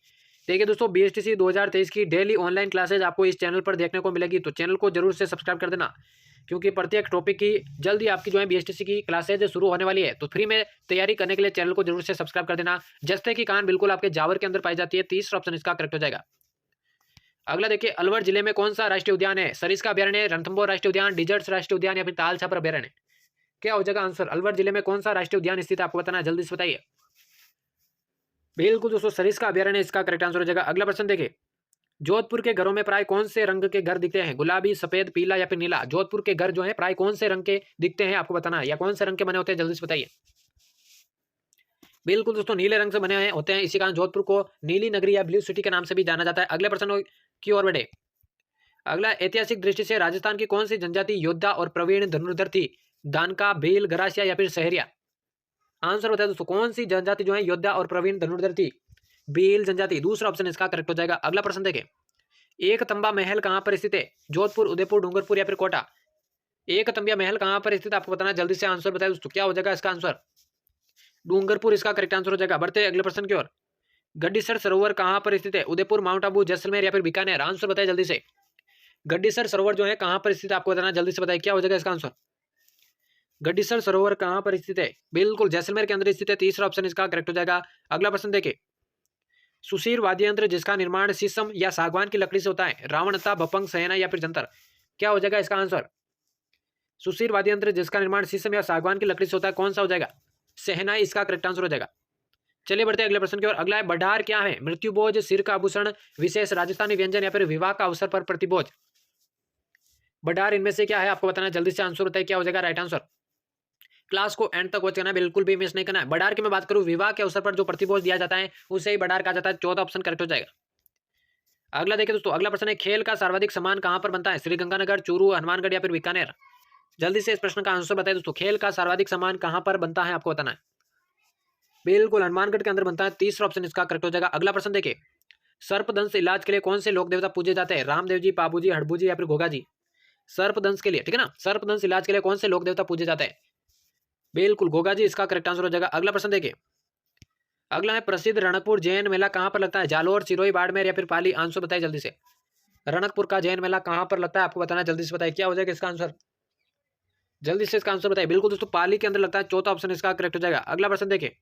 देखिए दोस्तों, बीएसटीसी 2023 की डेली ऑनलाइन क्लासेज आपको इस चैनल पर देखने को मिलेगी, तो चैनल को जरूर से सब्सक्राइब कर देना, क्योंकि प्रत्येक टॉपिक की जल्दी आपकी जो है बीएसटीसी की क्लासेज शुरू होने वाली है। तो फ्री में तैयारी करने के लिए चैनल को जरूर से सब्सक्राइब कर देना। जस्ते की कान बिल्कुल आपके जावर के अंदर पाई जाती है। तीसरा ऑप्शन इसका करेक्ट हो जाएगा। अगला देखिए, अलवर जिले में कौन सा राष्ट्रीय उद्यान है? सरिस्का अभ्यारण्य, रणथंभौर राष्ट्रीय उद्यान, डिजर्ट्स राष्ट्रीय उद्यान या फिर ताल छापर अभ्यारण्य? क्या हो जाएगा आंसर। अलवर जिले में कौन सा राष्ट्रीय उद्यान स्थित है आपको बताना है, जल्दी से बताइए। बिल्कुल दोस्तों सरिस्का अभ्यारण्य इसका करेक्ट आंसर हो जाएगा। अगला प्रश्न देखिए, जोधपुर के घरों में प्राय कौन से रंग के घर दिखते हैं? गुलाबी, सफेद, पीला या फिर नीला? जोधपुर के घर जो है प्राय कौन से रंग के दिखते हैं आपको बताना है, या कौन से रंग के बने होते हैं, जल्दी से बताइए। बिल्कुल दोस्तों नीले रंग से बने हुए होते हैं, इसी कारण जोधपुर को नीली नगरी या ब्लू सिटी के नाम से भी जाना जाता है। अगले प्रश्न की ओर बढ़े। अगला, ऐतिहासिक दृष्टि से राजस्थान की कौन सी जनजाति योद्धा और प्रवीण धनुर्धर थी? दानका, भील, गरासिया या फिर सहरिया? आंसर बताए दोस्तों, कौन सी जनजाति जो है योद्धा और प्रवीण धनुर्धर थी? भील जनजाति। दूसरा ऑप्शन इसका करेक्ट हो जाएगा। अगला प्रश्न देखें, एक तंबा महल कहां पर स्थित है? जोधपुर, उदयपुर, डूंगरपुर या फिर कोटा? एक तंबिया महल कहां पर स्थित आपको बताना है, जल्दी से आंसर बताए दोस्तों, क्या हो जाएगा इसका आंसर। डूंगरपुर इसका करेक्ट आंसर हो जाएगा। बढ़ते अगले प्रश्न की ओर। गड्डीसर सरोवर कहां पर स्थित है? उदयपुर, माउंट आबू, जैसलमेर या फिर बीकानेर? आंसर बताए जल्दी से। गड्डीसर सरोवर जो है कहां पर स्थित है आपको बताना है, जल्दी से बताइए, क्या हो जाएगा इसका आंसर। गड्डीसर सरोवर कहां पर स्थित है? बिल्कुल जैसलमेर के अंदर स्थित है। तीसरा ऑप्शन इसका करेक्ट हो जाएगा। अगला प्रश्न देखें, सुशीर वाद्य यंत्र जिसका निर्माण शीशम या सागवान की लकड़ी से होता है? रावणता, भपंग, सहना या फिर जंतर? क्या हो जाएगा इसका आंसर। सुशीर वाद्य यंत्र जिसका निर्माण शीशम या सागवान की लकड़ी से होता है, कौन सा हो जाएगा? सहनाई इसका करेक्ट आंसर हो जाएगा। चलिए बढ़ते अगले प्रश्न की ओर। अगला है, बढार क्या है? मृत्युभोज, सिर का आभूषण, विशेष राजस्थानी व्यंजन या फिर विवाह का अवसर पर प्रतिभोज? बढार इनमें से क्या है आपको बताना है, जल्दी से आंसर बताइए, क्या हो जाएगा राइट आंसर। क्लास को एंड तक वॉच करना है, बिल्कुल भी मिस नहीं करना है। बडार की मैं बात करूं, विवाह के अवसर पर जो प्रतिभोज दिया जाता है उसे ही बडार कहा जाता है। चौथा ऑप्शन करेक्ट हो जाएगा। अगला देखिए दोस्तों, अगला प्रश्न है, खेल का सर्वाधिक सामान कहाँ पर बनता है? श्रीगंगानगर, चूरू, हनुमानगढ़ या फिर बीकानेर? जल्दी से इस प्रश्न का आंसर बताइए दोस्तों। खेल का सर्वाधिक सामान कहाँ पर बनता है, आपको बताना है। बिल्कुल हनुमानगढ़ के अंदर बनता है। तीसरा ऑप्शन इसका करेक्ट हो जाएगा। अगला प्रश्न देखिए, सर्पदंश इलाज के लिए कौन से लोक देवता पूजे जाते हैं? रामदेव जी, पाबू जी, हड़बू जी या फिर घोगा जी? सर्पदंश के लिए, ठीक है ना, सर्पदंश इलाज के लिए कौन से लोक देवता पूजे जाते हैं? बिल्कुल घोगा जी इसका करेक्ट आंसर हो जाएगा। अगला प्रश्न देखिए, अगला है, प्रसिद्ध रणकपुर जैन मेला कहाँ पर लगता है? जालोर, सिरोही, बाड़मेर या फिर पाली? आंसर बताइए जल्दी से। रणकपुर का जैन मेला कहाँ पर लगता है, आपको बताना है। जल्दी से बताइए क्या हो जाएगा इसका आंसर। जल्दी से इसका आंसर बताइए। बिल्कुल दोस्तों पाली के अंदर लगता है। चौथा ऑप्शन इसका करेक्ट हो जाएगा। अगला प्रश्न देखिए,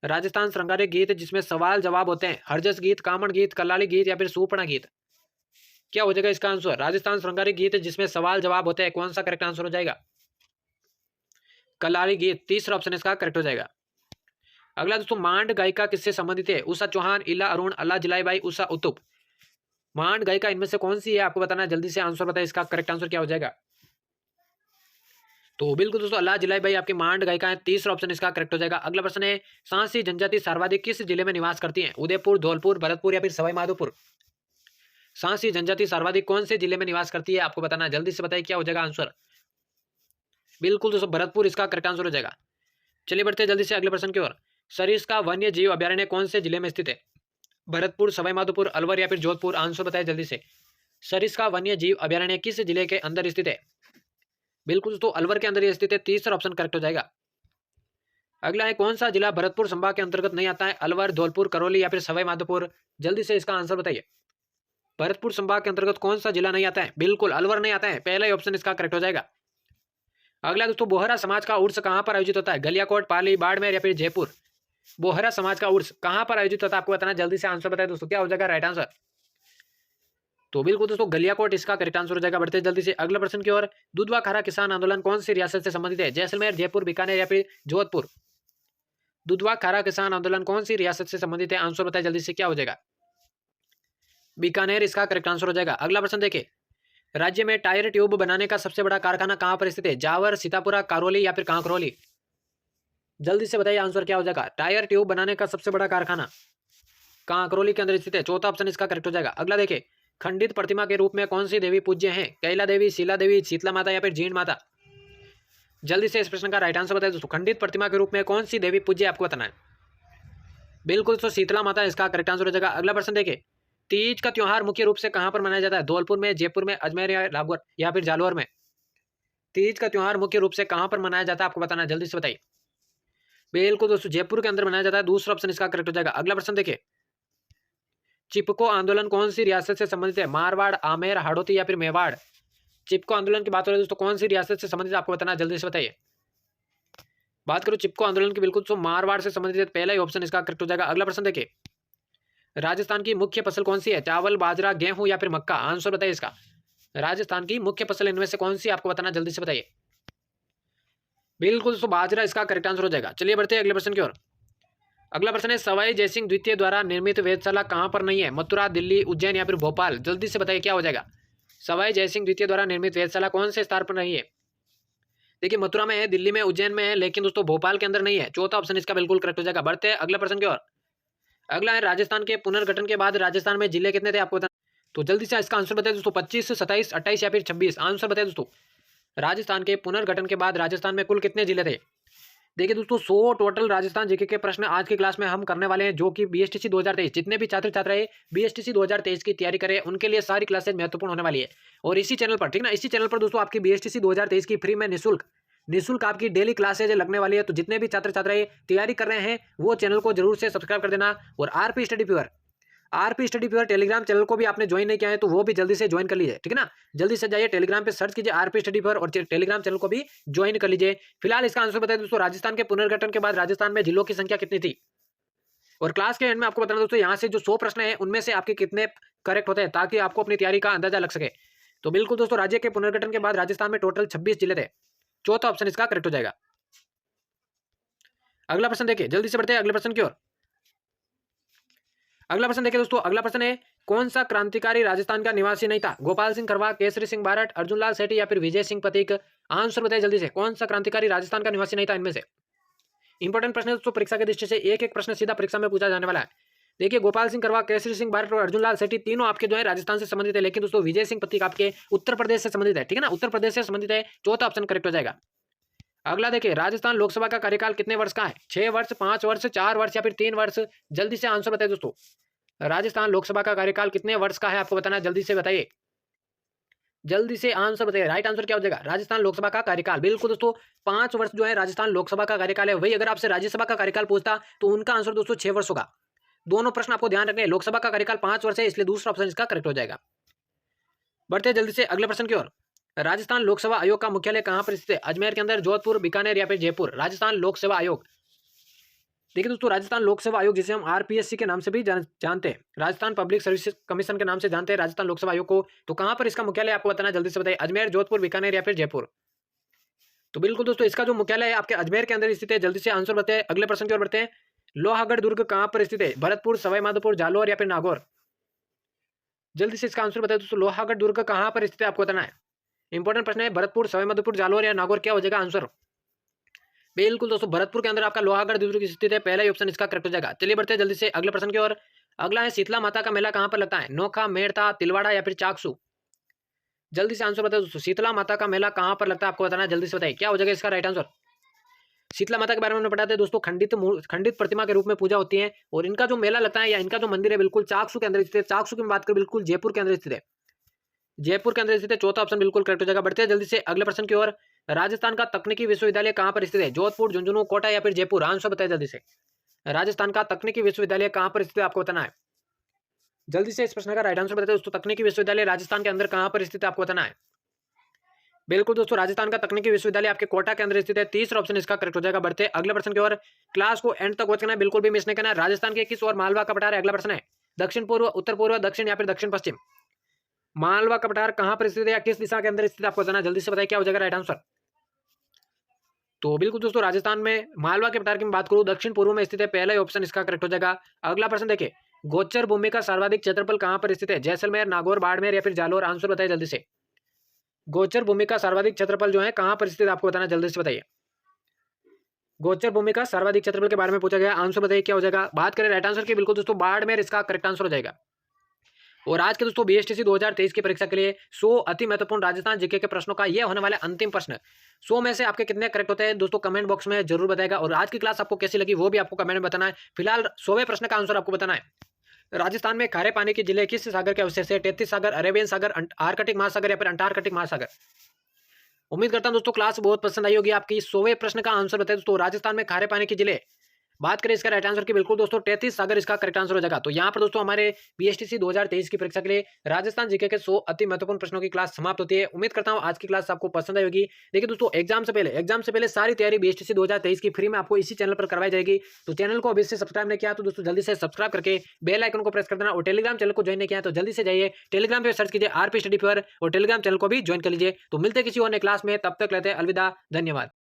राजस्थान श्रृंगारिक गीत जिसमें सवाल जवाब होते हैं, हरजस गीत, कामण गीत, कल्लाली गीत या फिर सूपना गीत? क्या हो जाएगा इसका आंसर? राजस्थान श्रृंगारिक गीत जिसमें सवाल जवाब होते हैं, कौन सा करेक्ट आंसर हो जाएगा? कल्लाली गीत। तीसरा ऑप्शन इसका करेक्ट हो जाएगा। अगला दोस्तों, मांड गायिका किससे संबंधित है? उषा चौहान, इला अरुण, अल्लाह जलाईबाई, उषा उत्तुप? मांड गायिका इनमें से कौन सी है, आपको बताना है। जल्दी से आंसर बताइए, इसका करेक्ट आंसर क्या हो जाएगा। तो बिल्कुल दोस्तों अल्लाह जलाईबाई आपकी मांड गायिका है। तीसरा ऑप्शन इसका करेक्ट हो जाएगा। अगला प्रश्न है, सांसी जनजाति सर्वाधिक किस जिले में निवास करती है? उदयपुर, धौलपुर, भरतपुर या फिर सवाई माधोपुर? सांसी जनजाति सर्वाधिक कौन से जिले में निवास करती है, आपको बताना है। जल्दी से बताइए क्या हो जाएगा आंसर। बिल्कुल दोस्तों भरतपुर इसका करेक्ट आंसर हो जाएगा। चलिए बढ़ते हैं जल्दी से अगले प्रश्न की ओर। सरिस का वन्य जीव अभ्यारण्य कौन से जिले में स्थित है? भरतपुर, सवाई माधोपुर, अलवर या फिर जोधपुर? आंसर बताइए जल्दी से। सरिस का वन्य जीव अभ्यारण्य किस जिले के अंदर स्थित है? बिल्कुल दोस्तों अलवर के अंदर ये स्थित है। तीसरा ऑप्शन करेक्ट हो जाएगा। अगला है, कौन सा जिला भरतपुर संभाग के अंतर्गत नहीं आता है? अलवर, धौलपुर, करौली या फिर सवाई माधोपुर? जल्दी से इसका आंसर बताइए। भरतपुर संभाग के अंतर्गत कौन सा जिला नहीं आता है? बिल्कुल अलवर नहीं आता है। पहला ही ऑप्शन इसका करेक्ट हो जाएगा। अगला दोस्तों, बोहरा समाज का उर्स कहां पर आयोजित होता है? गलियाकोट, पाली, बाड़मेर या फिर जयपुर? बोहरा समाज का उर्स कहां पर आयोजित होता है, आपको बताना। जल्दी से आंसर बताए दोस्तों क्या हो जाएगा राइट आंसर। तो बिल्कुल दोस्तों गलियाकोट इसका करेक्ट आंसर हो जाएगा। बढ़ते हैं जल्दी से अगला प्रश्न की ओर। दुधवा खारा किसान आंदोलन कौन सी रियासत से संबंधित है? जैसलमेर, जयपुर, बीकानेर या फिर जोधपुर? दुधवा खारा किसान आंदोलन कौन सी रियासत से संबंधित है? आंसर बताए जल्दी से क्या हो जाएगा। बीकानेर इसका करेक्ट आंसर हो जाएगा। अगला प्रश्न देखिए, राज्य में टायर ट्यूब बनाने का सबसे बड़ा कारखाना कहां पर स्थित है? जावर, सीतापुरा, करौली या फिर कांकरौली? जल्दी से बताइए आंसर क्या हो जाएगा। टायर ट्यूब बनाने का सबसे बड़ा कारखाना कांकरौली के अंदर स्थित है। चौथा ऑप्शन इसका करेक्ट हो जाएगा। अगला देखिए, खंडित प्रतिमा के रूप में कौन सी देवी पूज्य हैं? कैला देवी, शीला देवी, शीतला माता या फिर जीण माता? जल्दी से इस प्रश्न का राइट आंसर बताइए दोस्तों। खंडित प्रतिमा के रूप में कौन सी देवी पूज्य आपको बताना है। बिल्कुल दोस्तों शीतला माता इसका करेक्ट आंसर हो जाएगा। अगला प्रश्न देखिए, तीज का त्योहार मुख्य रूप से कहां पर मनाया जाता है? धौलपुर में, जयपुर में, अजमेर या लाहौर या फिर जालौर में? तीज का त्योहार मुख्य रूप से कहां पर मनाया जाता है, आपको बताना है। जल्दी से बताइए। बिल्कुल दोस्तों जयपुर के अंदर मनाया जाता है। दूसरा ऑप्शन इसका करेक्ट हो जाएगा। अगला प्रश्न देखिए, चिपको आंदोलन कौन सी रियासत से संबंधित है? मारवाड़, आमेर, हाड़ौती या फिर मेवाड़? चिपको आंदोलन की बात हो रही है दोस्तों, कौन सी रियासत से संबंधित आपको बताना है। जल्दी से बताइए। बात करो चिपको आंदोलन की, बिल्कुल तो मारवाड़ से संबंधित है। पहला ही ऑप्शन इसका करेक्ट हो जाएगा। अगला प्रश्न देखिए, राजस्थान की मुख्य फसल कौन सी है? चावल, बाजरा, गेहूं या फिर मक्का? आंसर बताइए इसका। राजस्थान की मुख्य फसल इनमें से कौन सी आपको बताना, जल्दी से बताइए। बिल्कुल दोस्तों बाजरा इसका करेक्ट आंसर हो जाएगा। चलिए बढ़ते हैं अगले प्रश्न की ओर। अगला प्रश्न है, सवाई जयसिंह द्वितीय द्वारा निर्मित वेधशाला कहां पर नहीं है? मथुरा, दिल्ली, उज्जैन या फिर भोपाल? जल्दी से बताइए क्या हो जाएगा। सवाई जयसिंह द्वितीय द्वारा निर्मित वेधशाला कौन से स्थान पर नहीं है? देखिए मथुरा में है, दिल्ली में, उज्जैन में है, लेकिन दोस्तों भोपाल के अंदर नहीं है। चौथा ऑप्शन इसका बिल्कुल करेक्ट हो जाएगा। बढ़ते हैं अगले प्रश्न की ओर। अगला है, राजस्थान के पुनर्गठन के बाद राजस्थान में जिले कितने थे, आपको बताना। तो जल्दी से इसका आंसर बताइए दोस्तों। 25, 27, 28 या फिर 26? आंसर बताइए दोस्तों। राजस्थान के पुनर्गठन के बाद राजस्थान में कुल कितने जिले थे? देखिए दोस्तों 100 टोटल राजस्थान जीके के प्रश्न आज की क्लास में हम करने वाले हैं, जो कि बीएसटीसी 2023 जितने भी छात्र छात्राएं बीएसटीसी 2023 की तैयारी करें उनके लिए सारी क्लासेज महत्वपूर्ण होने वाली है। और इसी चैनल पर, ठीक ना, इसी चैनल पर दोस्तों आपकी बीएसटीसी 2023 की फ्री में निःशुल्क आपकी डेली क्लासेज लगने वाली है। तो जितने भी छात्र छात्राएं तैयारी कर रहे हैं वो चैनल को जरूर से सब्सक्राइब कर देना। और RP study pure Telegram channel को भी आपने ज्वाइन नहीं किया है तो वो भी जल्दी से ज्वाइन कर लीजिए, ठीक है ना। जल्दी से जाइए टेलीग्राम पे सर्च कीजिए आरपी स्टडी प्योर और टेलीग्राम चैनल को भी ज्वाइन कर लीजिए। फिलहाल इसका आंसर बताइए दोस्तों, राजस्थान के पुनर्गठन के बाद राजस्थान में जिलों की संख्या कितनी थी? और क्लास के एंड में आपको बताना दोस्तों, यहाँ से जो 100 प्रश्न है उनमें से आपके कितने करेक्ट होते हैं, ताकि आपको अपनी तैयारी का अंदाजा लग सके। तो बिल्कुल दोस्तों राज्य के पुनर्गठन के बाद राजस्थान में टोटल 26 जिले थे। चौथा ऑप्शन इसका करेक्ट हो जाएगा। अगला प्रश्न देखिए, जल्दी से बढ़ते हैं अगले प्रश्न की ओर। अगला प्रश्न देखिए दोस्तों, अगला प्रश्न है, कौन सा क्रांतिकारी राजस्थान का निवासी नहीं था? गोपाल सिंह खरवा, केसरी सिंह बारठ, अर्जुन लाल सेठी या फिर विजय सिंह पथिक? आंसर बताइए जल्दी से। कौन सा क्रांतिकारी राजस्थान का निवासी नहीं था इनमें से? इंपॉर्टेंट प्रश्न है दोस्तों, परीक्षा की दृष्टि से एक एक प्रश्न सीधा परीक्षा में पूछा जाने वाला है। देखिए गोपाल सिंह करवा, केसरी सिंह बारट और अर्जुन लाल सेठी तीनों आपके जो है राजस्थान से संबंधित है, लेकिन दोस्तों विजय सिंह पथिक आपके उत्तर प्रदेश से संबंधित है, ठीक है ना, उत्तर प्रदेश से संबंधित है, चौथा ऑप्शन करेक्ट हो जाएगा। अगला देखिए राजस्थान लोकसभा का कार्यकाल कितने वर्ष का है, 6 वर्ष, 5 वर्ष, 4 वर्ष या फिर 3 वर्ष। जल्दी से आंसर बताइए दोस्तों, राजस्थान लोकसभा का कार्यकाल कितने वर्ष का है आपको बताना है, जल्दी से बताइए, जल्दी से आंसर बताइए। राइट आंसर क्या हो जाएगा, राजस्थान लोकसभा का कार्यकाल, बिल्कुल दोस्तों 5 वर्ष जो है राजस्थान लोकसभा का कार्यकाल है। वही अगर आपसे राज्यसभा का कार्यकाल पूछता तो उनका आंसर दोस्तों 6 वर्ष होगा। दोनों प्रश्न आपको ध्यान रखने हैं, लोकसभा का कार्यकाल 5 वर्ष है, इसलिए दूसरा ऑप्शन इसका करेक्ट हो जाएगा। बढ़ते हैं जल्दी से अगले प्रश्न की ओर। राजस्थान लोक सेवा आयोग का मुख्यालय कहां पर स्थित है, अजमेर के अंदर, जोधपुर, बीकानेर या फिर जयपुर। राजस्थान लोक सेवा आयोग, देखिए दोस्तों राजस्थान लोक सेवा आयोग जिसे हम आरपीएससी के नाम से भी जानते हैं, राजस्थान पब्लिक सर्विस कमीशन के नाम से जानते हैं राजस्थान लोक सेवा आयोग को, तो कहां पर इसका मुख्यालय आपको बताना है, जल्दी से बताइए, अजमेर, जोधपुर, बीकानेर या फिर जयपुर। तो बिल्कुल दोस्तों इसका जो मुख्यालय है आपके अजमेर के अंदर स्थित है। जल्दी से आंसर बताइए, अगले प्रश्न की ओर बढ़ते हैं। लोहागढ़ दुर्ग कहां पर स्थित है, भरतपुर, सवाईमाधोपुर, जालोर या फिर नागौर। जल्दी से इसका आंसर बताइए दोस्तों, लोहागढ़ दुर्ग कहां पर स्थित है आपको बताना है। इंपॉर्टेंट प्रश्न है, भरतपुर, सवाईमाधोपुर, जालोर या नागौर, क्या हो जाएगा आंसर। बिल्कुल दोस्तों भरतपुर के अंदर आपका लोहागढ़ दुर्ग स्थित है, पहला ही ऑप्शन इसका करेक्ट हो जाएगा। चलिए बढ़ते हैं जल्दी से अगले प्रश्न की ओर। अगला है शीतला माता का मेला कहां पर लगता है, नोखा, मेड़ता, तिलवाड़ा या फिर चाकसू। जल्दी से आंसर बताओ दोस्तों, शीतला माता का मेला कहां पर लगता है आपको बताना है, जल्दी से बताइए, क्या हो जाएगा इसका राइट आंसर। शीतला माता के बारे में हमने पढ़ा था दोस्तों, खंडित प्रतिमा के रूप में पूजा होती है, और इनका जो मेला लगता है या इनका जो मंदिर है बिल्कुल चाकसू के अंदर स्थित है। चाकसू की बात करें बिल्कुल जयपुर के अंदर स्थित है, जयपुर के अंदर स्थित है, चौथा ऑप्शन बिल्कुल करेक्ट हो जाएगा। बढ़ते हैं जल्दी से अगले प्रश्न की ओर। राजस्थान का तकनीकी विश्वविद्यालय कहां पर स्थित है, जोधपुर, झुंझुनू, कोटा या फिर जयपुर। आंसर बताइए जल्दी से, राजस्थान का तकनीकी विश्वविद्यालय कहां पर स्थित है आपको बताना है। जल्दी से इस प्रश्न का राइट आंसर बताइए दोस्तों, तकनीकी विश्वविद्यालय राजस्थान के अंदर कहां पर स्थित है आपको बताना है। बिल्कुल दोस्तों राजस्थान का तकनीकी विश्वविद्यालय आपके कोटा के अंदर स्थित है, तीसरा ऑप्शन इसका करेक्ट हो जाएगा। बढ़ते हैं अगले प्रश्न की ओर। क्लास को एंड तक वॉच करना है, बिल्कुल भी मिस नहीं करना है। राजस्थान के किस और मालवा का पठार है, अगला प्रश्न है, दक्षिण पूर्व, उत्तर पूर्व, दक्षिण या फिर दक्षिण पश्चिम। मालवा का पठार कहां पर स्थित है या किस दिशा के अंदर स्थित है आपको बताना है, जल्दी से बताइए, क्या हो जाएगा राइट आंसर। तो बिल्कुल दोस्तों राजस्थान में मालवा के पठार की मैं बात करूं दक्षिण पूर्व में स्थित है, पहला ही ऑप्शन इसका करेक्ट हो जाएगा। अगला प्रश्न देखिए, गोचर भूमि का सर्वाधिक क्षेत्रफल कहां पर स्थित है, जैसलमेर, नागौर, बाड़मेर या फिर जालोर। आंसर बताइए जल्दी से, गोचर भूमि का सर्वाधिक क्षेत्रफल जो है कहां पर स्थित है आपको बताना है, जल्दी से बताइए। गोचर भूमि का सर्वाधिक क्षेत्रफल के बारे में पूछा गया, आंसर बताइए क्या हो जाएगा। बात करें राइट आंसर की, बिल्कुल दोस्तों बाड़मेर इसका करेक्ट आंसर हो जाएगा। और आज के दोस्तों बीएसटीसी 2023 की परीक्षा के लिए 100 अति महत्वपूर्ण राजस्थान जीके के प्रश्नों का यह होने वाला अंतिम प्रश्न, 100 में से आपके कितने करेक्ट होते हैं दोस्तों कमेंट बॉक्स में जरूर बताएगा। और आज की क्लास आपको कैसी लगी वो भी आपको कमेंट में बताना है। फिलहाल 100वें प्रश्न का आंसर आपको बताना है, राजस्थान में खारे पानी के जिले किस सागर के अवशेष है, 33 सागर, अरेबियन सागर, आर्कटिक महासागर या फिर अंटार्कटिक महासागर। उम्मीद करता हूं दोस्तों क्लास बहुत पसंद आई होगी आपकी। 100वें प्रश्न का आंसर बताए दोस्तों, राजस्थान में खारे पानी के जिले, बात करें इसका राइट आंसर की, बिल्कुल दोस्तों 33 सागर इसका करेक्ट आंसर हो जाएगा। तो यहाँ पर दोस्तों हमारे बीएसटीसी 2023 की परीक्षा के लिए राजस्थान जीके के 100 अति महत्वपूर्ण प्रश्नों की क्लास समाप्त होती है। उम्मीद करता हूँ आज की क्लास आपको पसंद आई होगी। देखिए दोस्तों एग्जाम से पहले सारी तैयारी बीएसटीसी 2023 की फ्री में आपको इसी चैनल पर करवाई जाएगी। तो चैनल को अभी से सब्सक्राइब नहीं किया तो दोस्तों जल्दी से सब्सक्राइब करके बेल आइकन को प्रेस कर देना, और टेलीग्राम चैनल को ज्वाइन नहीं किया तो जल्दी से जाइए टेलीग्राम पे सर्च कीजिए आरपी स्टडी पर, और टेलीग्राम चैनल को भी ज्वाइन कर लीजिए। तो मिलते किसी और नए क्लास में, तब तक लेते हैं अलविदा, धन्यवाद।